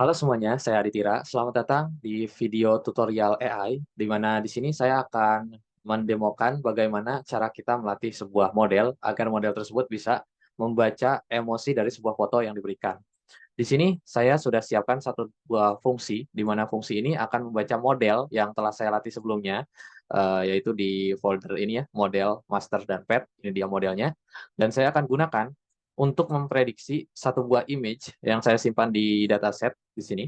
Halo semuanya, saya Aditira. Selamat datang di video tutorial AI, di mana di sini saya akan mendemokan bagaimana cara kita melatih sebuah model agar model tersebut bisa membaca emosi dari sebuah foto yang diberikan. Di sini saya sudah siapkan satu buah fungsi, di mana fungsi ini akan membaca model yang telah saya latih sebelumnya, yaitu di folder ini ya, model, master, dan pet. Ini dia modelnya. Dan saya akan gunakan untuk memprediksi satu buah image yang saya simpan di dataset di sini.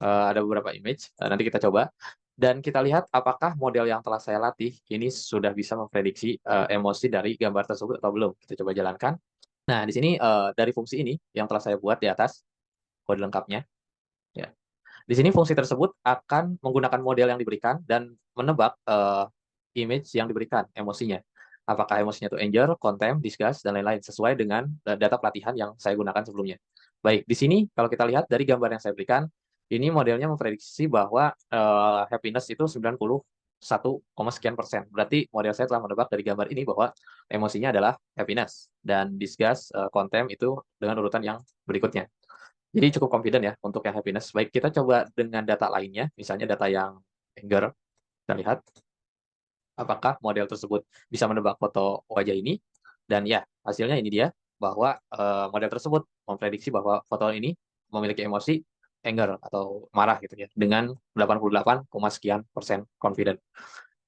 Ada beberapa image, nanti kita coba. Dan kita lihat apakah model yang telah saya latih ini sudah bisa memprediksi emosi dari gambar tersebut atau belum. Kita coba jalankan. Nah, di sini dari fungsi ini yang telah saya buat di atas, kode lengkapnya. Ya. Di sini fungsi tersebut akan menggunakan model yang diberikan dan menebak image yang diberikan, emosinya. Apakah emosinya itu anger, contempt, disgust, dan lain-lain, sesuai dengan data pelatihan yang saya gunakan sebelumnya. Baik, di sini kalau kita lihat dari gambar yang saya berikan, ini modelnya memprediksi bahwa happiness itu 91, sekian persen. Berarti model saya telah menebak dari gambar ini bahwa emosinya adalah happiness, dan disgust, contempt itu dengan urutan yang berikutnya. Jadi cukup confident ya untuk yang happiness. Baik, kita coba dengan data lainnya, misalnya data yang anger. Kita lihat apakah model tersebut bisa menebak foto wajah ini. Dan ya, hasilnya ini dia, bahwa model tersebut memprediksi bahwa foto ini memiliki emosi anger atau marah gitu ya, dengan 88, sekian persen confident.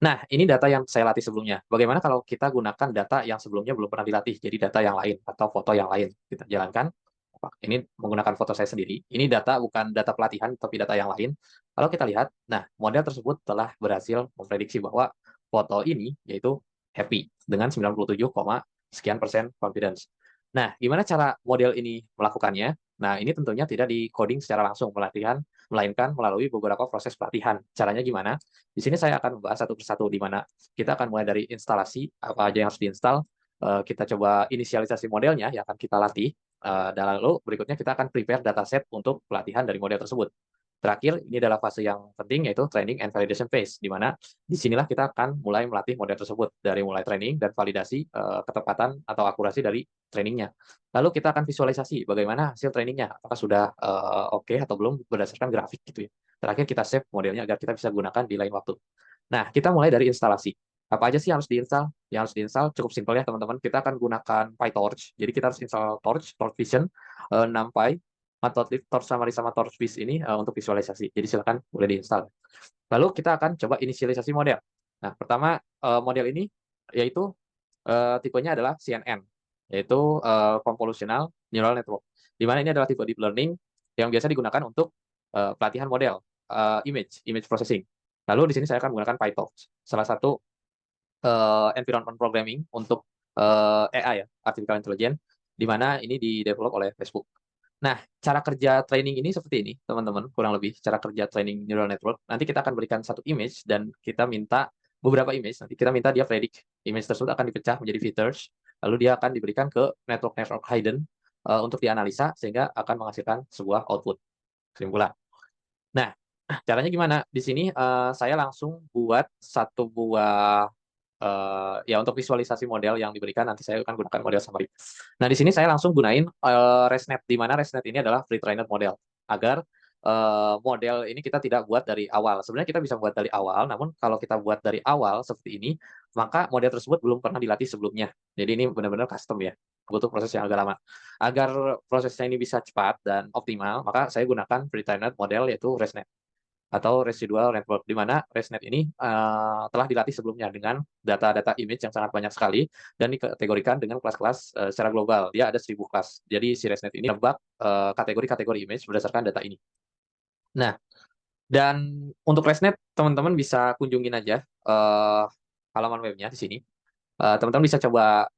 Nah, ini data yang saya latih sebelumnya. Bagaimana kalau kita gunakan data yang sebelumnya belum pernah dilatih, jadi data yang lain atau foto yang lain. Kita jalankan. Ini menggunakan foto saya sendiri. Ini data bukan data pelatihan, tapi data yang lain. Kalau kita lihat, nah model tersebut telah berhasil memprediksi bahwa foto ini yaitu happy dengan 97, sekian persen confidence. Nah, gimana cara model ini melakukannya? Nah, ini tentunya tidak di coding secara langsung pelatihan, melainkan melalui beberapa proses pelatihan. Caranya gimana? Di sini saya akan membahas satu persatu, di mana kita akan mulai dari instalasi, apa aja yang harus diinstal, kita coba inisialisasi modelnya yang akan kita latih, dan lalu berikutnya kita akan prepare dataset untuk pelatihan dari model tersebut. Terakhir, ini adalah fase yang penting, yaitu training and validation phase, di mana disinilah kita akan mulai melatih model tersebut, dari mulai training dan validasi ketepatan atau akurasi dari trainingnya. Lalu kita akan visualisasi bagaimana hasil trainingnya, apakah sudah oke atau belum berdasarkan grafik gitu ya. Terakhir kita save modelnya agar kita bisa gunakan di lain waktu. Nah, kita mulai dari instalasi. Apa aja sih yang harus diinstal? Yang harus diinstal cukup simpel ya teman-teman. Kita akan gunakan PyTorch. Jadi kita harus install Torch, Torch Vision, NumPy, Matplotlib, Torch Summary sama TorchViz ini untuk visualisasi. Jadi silakan boleh diinstal. Lalu kita akan coba inisialisasi model. Nah, pertama model ini yaitu tipenya adalah CNN, yaitu Convolutional Neural Network. Di mana ini adalah tipe deep learning yang biasa digunakan untuk pelatihan model image processing. Lalu di sini saya akan menggunakan PyTorch, salah satu environment programming untuk AI ya, artificial intelligence, di mana ini di-develop oleh Facebook. Nah, cara kerja training ini seperti ini, teman-teman, kurang lebih cara kerja training neural network. Nanti kita akan berikan satu image dan kita minta beberapa image. Nanti kita minta dia predict. Image tersebut akan dipecah menjadi features, lalu dia akan diberikan ke network hidden untuk dianalisa sehingga akan menghasilkan sebuah output kesimpulan. Nah, caranya gimana? Di sini saya langsung buat satu buah ya untuk visualisasi model yang diberikan nanti saya akan gunakan model summary. Nah, di sini saya langsung gunain ResNet, di mana ResNet ini adalah pre-trained model agar model ini kita tidak buat dari awal. Sebenarnya kita bisa buat dari awal, namun kalau kita buat dari awal seperti ini, maka model tersebut belum pernah dilatih sebelumnya. Jadi ini benar-benar custom ya, butuh proses yang agak lama. Agar prosesnya ini bisa cepat dan optimal, maka saya gunakan pre-trained model yaitu ResNet atau residual network, di mana ResNet ini telah dilatih sebelumnya dengan data-data image yang sangat banyak sekali dan dikategorikan dengan kelas-kelas secara global. Dia ada 1000 kelas. Jadi si ResNet ini menebak kategori-kategori image berdasarkan data ini. Nah, dan untuk ResNet teman-teman bisa kunjungin aja halaman webnya di sini. Teman-teman bisa coba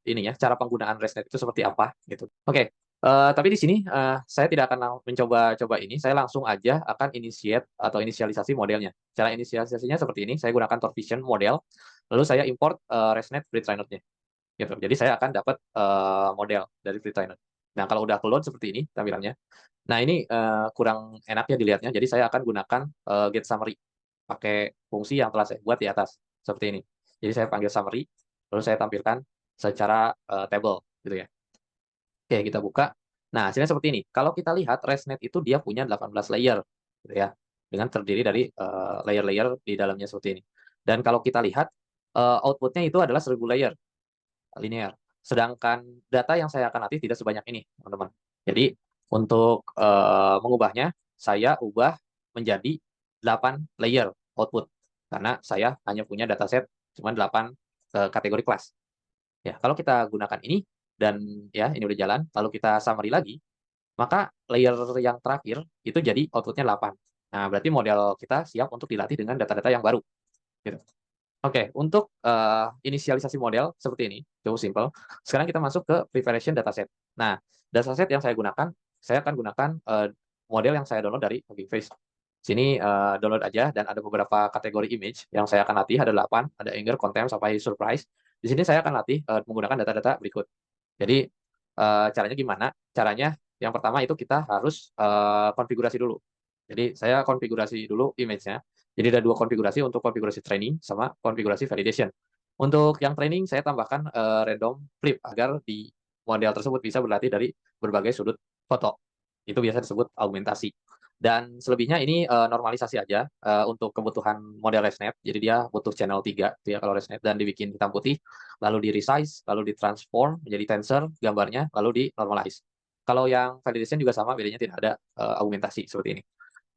ini ya, cara penggunaan ResNet itu seperti apa gitu. Oke, tapi di sini saya tidak akan mencoba-coba ini, saya langsung aja akan initiate atau inisialisasi modelnya. Cara inisialisasinya seperti ini, saya gunakan Torvision model, lalu saya import ResNet pre-trained-nya. Gitu. Jadi saya akan dapat model dari pre-trained. Nah, kalau udah keload seperti ini tampilannya. Nah, ini kurang enak ya dilihatnya, jadi saya akan gunakan get summary pakai fungsi yang telah saya buat di atas seperti ini. Jadi saya panggil summary, lalu saya tampilkan secara table gitu ya. Oke, kita buka. Nah, hasilnya seperti ini. Kalau kita lihat ResNet itu dia punya 18 layer, gitu ya, dengan terdiri dari layer-layer di dalamnya seperti ini. Dan kalau kita lihat outputnya itu adalah 1000 layer linear. Sedangkan data yang saya akan latih tidak sebanyak ini, teman-teman. Jadi untuk mengubahnya, saya ubah menjadi 8 layer output karena saya hanya punya dataset cuma 8 kategori kelas. Ya, kalau kita gunakan ini dan ya ini udah jalan, lalu kita summary lagi, maka layer yang terakhir itu jadi outputnya 8. Nah, berarti model kita siap untuk dilatih dengan data-data yang baru, gitu. Oke, untuk inisialisasi model seperti ini, cukup simple. Sekarang kita masuk ke preparation dataset. Nah, dataset yang saya akan gunakan model yang saya download dari Hugging Face. Sini download aja dan ada beberapa kategori image yang saya akan latih ada 8, ada anger, contempt sampai surprise. Di sini saya akan latih menggunakan data-data berikut. Jadi caranya gimana? Caranya yang pertama itu kita harus konfigurasi dulu. Jadi saya konfigurasi dulu image-nya. Jadi ada dua konfigurasi untuk konfigurasi training sama konfigurasi validation. Untuk yang training saya tambahkan random flip agar di model tersebut bisa berlatih dari berbagai sudut foto. Itu biasa disebut augmentasi. Dan selebihnya ini normalisasi aja untuk kebutuhan model ResNet. Jadi dia butuh channel 3 gitu ya kalau ResNet dan dibikin hitam putih, lalu di resize, lalu di transform menjadi tensor gambarnya, lalu di normalize. Kalau yang validation juga sama, bedanya tidak ada augmentasi seperti ini.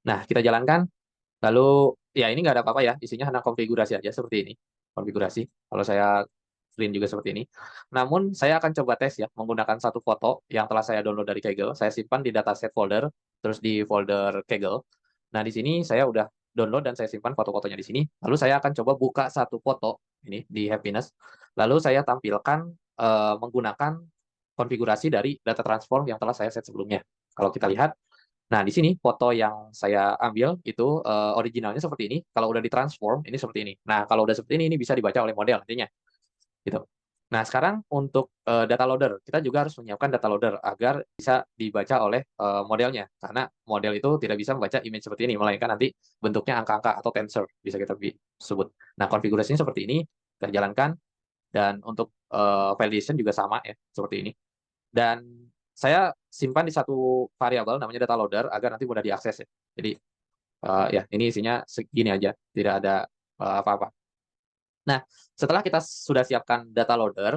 Nah, kita jalankan. Lalu, ya ini nggak ada apa-apa ya, isinya hanya konfigurasi aja seperti ini. Konfigurasi, kalau saya print juga seperti ini. Namun, saya akan coba tes ya, menggunakan satu foto yang telah saya download dari Kaggle. Saya simpan di dataset folder, terus di folder Kaggle. Nah, di sini saya udah download dan saya simpan foto-fotonya di sini. Lalu saya akan coba buka satu foto ini di Happiness. Lalu saya tampilkan menggunakan konfigurasi dari data transform yang telah saya set sebelumnya. Kalau kita lihat, nah, di sini foto yang saya ambil itu originalnya seperti ini. Kalau udah ditransform, ini seperti ini. Nah, kalau udah seperti ini bisa dibaca oleh model nantinya. Gitu. Nah, sekarang untuk data loader, kita juga harus menyiapkan data loader agar bisa dibaca oleh modelnya. Karena model itu tidak bisa membaca image seperti ini, melainkan nanti bentuknya angka-angka atau tensor, bisa kita sebut. Nah, konfigurasinya seperti ini, kita jalankan. Dan untuk validation juga sama ya, seperti ini. Dan saya simpan di satu variabel namanya data loader agar nanti mudah diakses ya. Jadi ya ini isinya segini aja, tidak ada apa-apa. Nah, setelah kita sudah siapkan data loader,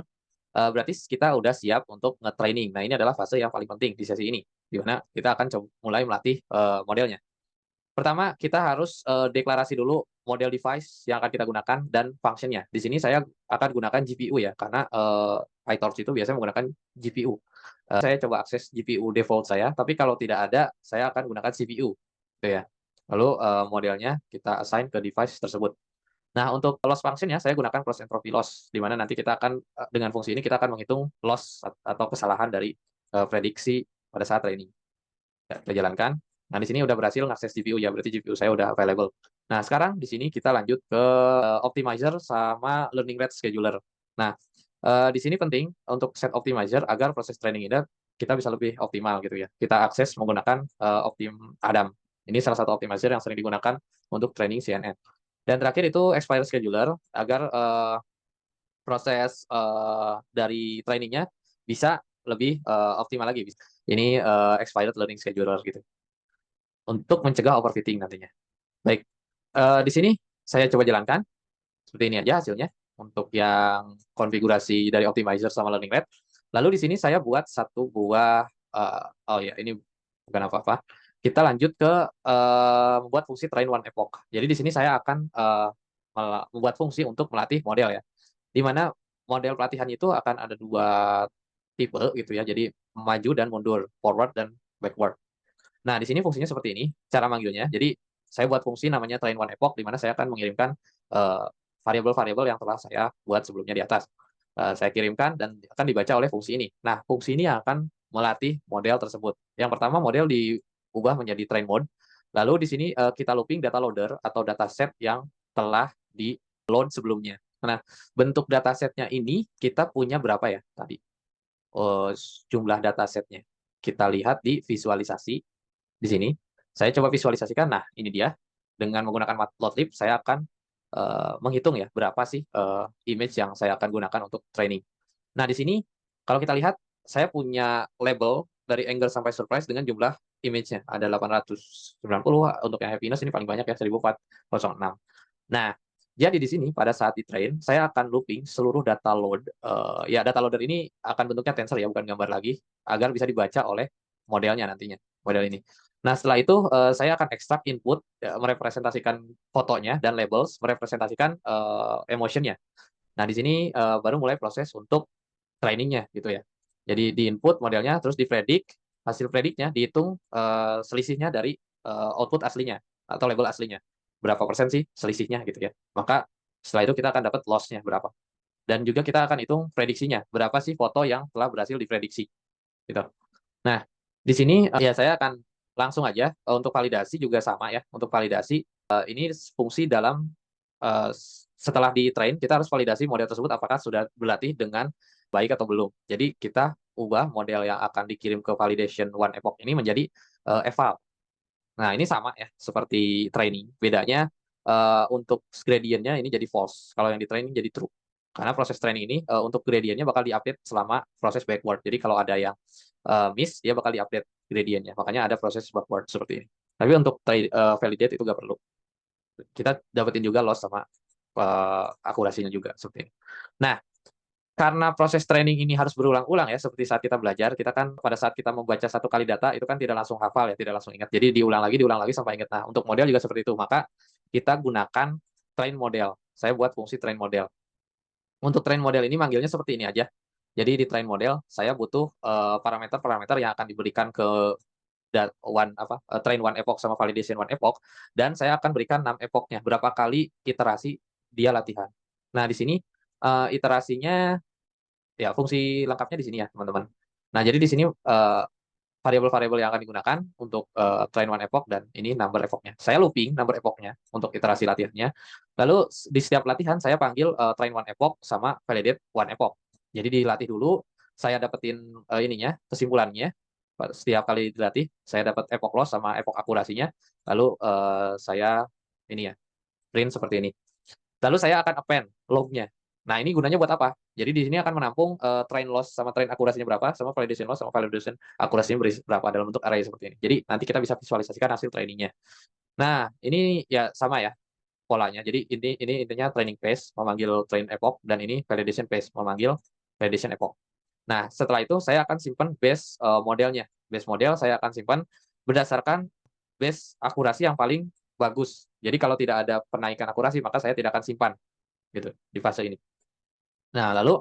berarti kita udah siap untuk nge-training. Nah, ini adalah fase yang paling penting di sesi ini, di mana kita akan mulai melatih modelnya. Pertama, kita harus deklarasi dulu model device yang akan kita gunakan dan function-nya. Di sini saya akan gunakan GPU ya, karena PyTorch itu biasanya menggunakan GPU. Saya coba akses GPU default saya, tapi kalau tidak ada, saya akan gunakan CPU, gitu ya. Lalu modelnya kita assign ke device tersebut. Nah, untuk loss function-nya saya gunakan cross entropy loss, di mana nanti kita akan dengan fungsi ini kita akan menghitung loss atau kesalahan dari prediksi pada saat training. Ya, kita jalankan. Nah, di sini udah berhasil ngakses GPU ya, berarti GPU saya udah available. Nah, sekarang di sini kita lanjut ke optimizer sama learning rate scheduler. Nah, di sini penting untuk set optimizer agar proses training ini kita bisa lebih optimal gitu ya. Kita akses menggunakan Optim Adam. Ini salah satu optimizer yang sering digunakan untuk training CNN. Dan terakhir itu expire scheduler agar proses dari trainingnya bisa lebih optimal lagi. Ini expired learning scheduler gitu untuk mencegah overfitting nantinya. Baik, di sini saya coba jalankan seperti ini aja hasilnya untuk yang konfigurasi dari optimizer sama learning rate. Lalu di sini saya buat satu buah oh ya ini bukan apa-apa. Kita lanjut ke membuat fungsi train one epoch. Jadi di sini saya akan membuat fungsi untuk melatih model ya. Di mana model pelatihan itu akan ada dua tipe gitu ya. Jadi maju dan mundur, forward dan backward. Nah, di sini fungsinya seperti ini, cara manggilnya. Jadi, saya buat fungsi namanya train one epoch, di mana saya akan mengirimkan variabel-variabel yang telah saya buat sebelumnya di atas. Saya kirimkan dan akan dibaca oleh fungsi ini. Nah, fungsi ini akan melatih model tersebut. Yang pertama, model diubah menjadi train mode. Lalu di sini kita looping data loader atau dataset yang telah di-load sebelumnya. Nah, bentuk datasetnya ini kita punya berapa ya tadi? Oh, jumlah datasetnya. Kita lihat di visualisasi di sini. Saya coba visualisasikan. Nah, ini dia. Dengan menggunakan Matplotlib, saya akan menghitung ya berapa sih image yang saya akan gunakan untuk training. Nah, di sini kalau kita lihat, saya punya label dari anger sampai surprise dengan jumlah image-nya. Ada 890, untuk yang happiness ini paling banyak ya, 1406. Nah, jadi di sini pada saat di-train, saya akan looping seluruh data load, ya data loader ini akan bentuknya tensor ya, bukan gambar lagi, agar bisa dibaca oleh modelnya nantinya, model ini. Nah, setelah itu, saya akan ekstrak input, merepresentasikan fotonya dan labels, merepresentasikan, emotion-nya. Nah, di sini, baru mulai proses untuk training-nya gitu ya. Jadi di-input modelnya, terus dipredik, hasil prediknya dihitung, selisihnya dari, output aslinya atau label aslinya. Berapa persen sih selisihnya gitu ya. Maka setelah itu kita akan dapat loss-nya berapa. Dan juga kita akan hitung prediksinya, berapa sih foto yang telah berhasil diprediksi gitu. Nah, di sini, ya saya akan langsung aja, untuk validasi juga sama ya, untuk validasi, ini fungsi dalam, setelah di-train kita harus validasi model tersebut apakah sudah berlatih dengan baik atau belum. Jadi kita ubah model yang akan dikirim ke validation one epoch ini menjadi, eval. Nah, ini sama ya seperti training, bedanya, untuk gradient-nya ini jadi false, kalau yang di-train jadi true. Karena proses training ini, untuk gradient-nya bakal di-update selama proses backward. Jadi kalau ada yang, miss, dia bakal di-update gradient-nya, makanya ada proses backward seperti ini. Tapi untuk validate itu nggak perlu. Kita dapetin juga loss sama, akurasinya juga, seperti ini. Nah, karena proses training ini harus berulang-ulang ya, seperti saat kita belajar, kita kan pada saat kita membaca satu kali data, itu kan tidak langsung hafal ya, tidak langsung ingat. Jadi diulang lagi sampai ingat. Nah, untuk model juga seperti itu. Maka kita gunakan train model. Saya buat fungsi train model. Untuk train model ini manggilnya seperti ini aja. Jadi di train model, saya butuh, parameter-parameter yang akan diberikan ke train one epoch sama validation one epoch, dan saya akan berikan 6 epoch-nya, berapa kali iterasi dia latihan. Nah, di sini, iterasinya ya, fungsi lengkapnya di sini ya, teman-teman. Nah, jadi di sini, variabel-variabel yang akan digunakan untuk, train one epoch dan ini number epoch-nya. Saya looping number epoch-nya untuk iterasi latihannya. Lalu di setiap latihan saya panggil, train one epoch sama validate one epoch. Jadi dilatih dulu, saya dapetin, ininya, kesimpulannya. Setiap kali dilatih, saya dapat epoch loss sama epoch akurasinya. Lalu, saya ini ya, print seperti ini. Lalu saya akan append log-nya. Nah, ini gunanya buat apa? Jadi di sini akan menampung, train loss sama train akurasinya berapa, sama validation loss sama validation akurasinya berapa dalam bentuk array seperti ini. Jadi nanti kita bisa visualisasikan hasil training-nya. Nah, ini ya sama ya polanya. Jadi ini intinya training phase memanggil train epoch dan ini validation phase memanggil validation epoch. Nah, setelah itu saya akan simpan base, modelnya. Base model saya akan simpan berdasarkan base akurasi yang paling bagus. Jadi kalau tidak ada penaikan akurasi, maka saya tidak akan simpan gitu di fase ini. Nah, lalu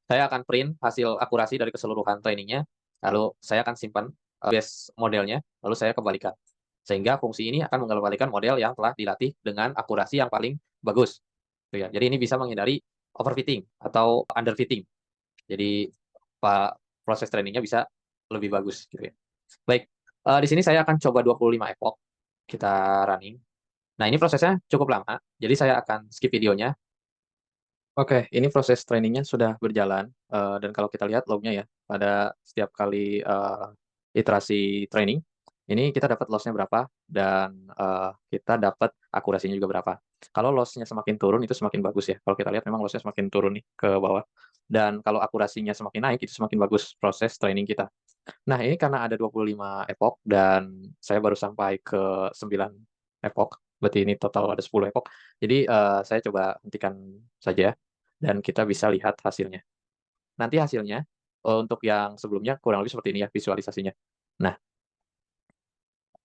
saya akan print hasil akurasi dari keseluruhan trainingnya, lalu saya akan simpan, base modelnya, lalu saya kembalikan. Sehingga fungsi ini akan mengembalikan model yang telah dilatih dengan akurasi yang paling bagus, gitu ya. Jadi ini bisa menghindari overfitting atau underfitting. Jadi proses trainingnya bisa lebih bagus, gitu ya. Baik, di sini saya akan coba 25 epoch, kita running. Nah, ini prosesnya cukup lama, jadi saya akan skip videonya. Oke, ini proses trainingnya sudah berjalan, dan kalau kita lihat lognya ya, pada setiap kali, iterasi training, ini kita dapat loss-nya berapa dan, kita dapat akurasinya juga berapa. Kalau loss-nya semakin turun itu semakin bagus ya, kalau kita lihat memang loss-nya semakin turun nih ke bawah, dan kalau akurasinya semakin naik itu semakin bagus proses training kita. Nah, ini karena ada 25 epoch dan saya baru sampai ke 9 epoch, berarti ini total ada 10 epoch. Jadi, saya coba hentikan saja dan kita bisa lihat hasilnya. Nanti hasilnya, untuk yang sebelumnya kurang lebih seperti ini ya visualisasinya. Nah,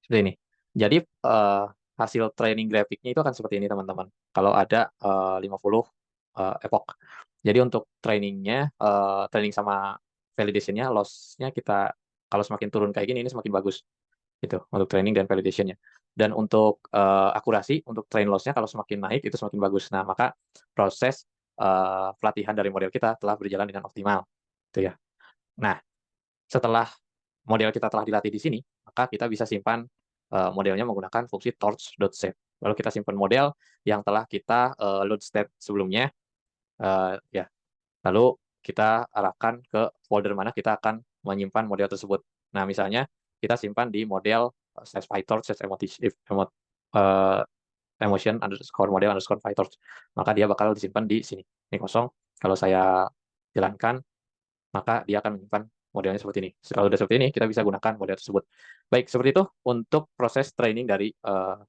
seperti ini. Jadi, hasil training grafiknya itu akan seperti ini teman-teman, kalau ada, 50, epoch. Jadi untuk training-nya, training sama validation-nya, loss-nya kita kalau semakin turun kayak gini, ini semakin bagus, gitu, untuk training dan validation-nya. Dan untuk, akurasi, untuk train loss-nya kalau semakin naik, itu semakin bagus. Nah, maka proses, pelatihan dari model kita telah berjalan dengan optimal, gitu ya. Nah, setelah model kita telah dilatih di sini, maka kita bisa simpan, modelnya menggunakan fungsi torch.save. Lalu kita simpan model yang telah kita, load state sebelumnya, ya. Lalu kita arahkan ke folder mana kita akan menyimpan model tersebut. Nah, misalnya kita simpan di model, slash PyTorch slash eee, emotion underscore model underscore PyTorch. Maka dia bakal disimpan di sini. Ini kosong, kalau saya jalankan, maka dia akan menyimpan modelnya seperti ini. Kalau udah seperti ini, kita bisa gunakan model tersebut. Baik, seperti itu untuk proses training dari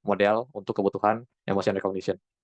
model untuk kebutuhan emotion recognition.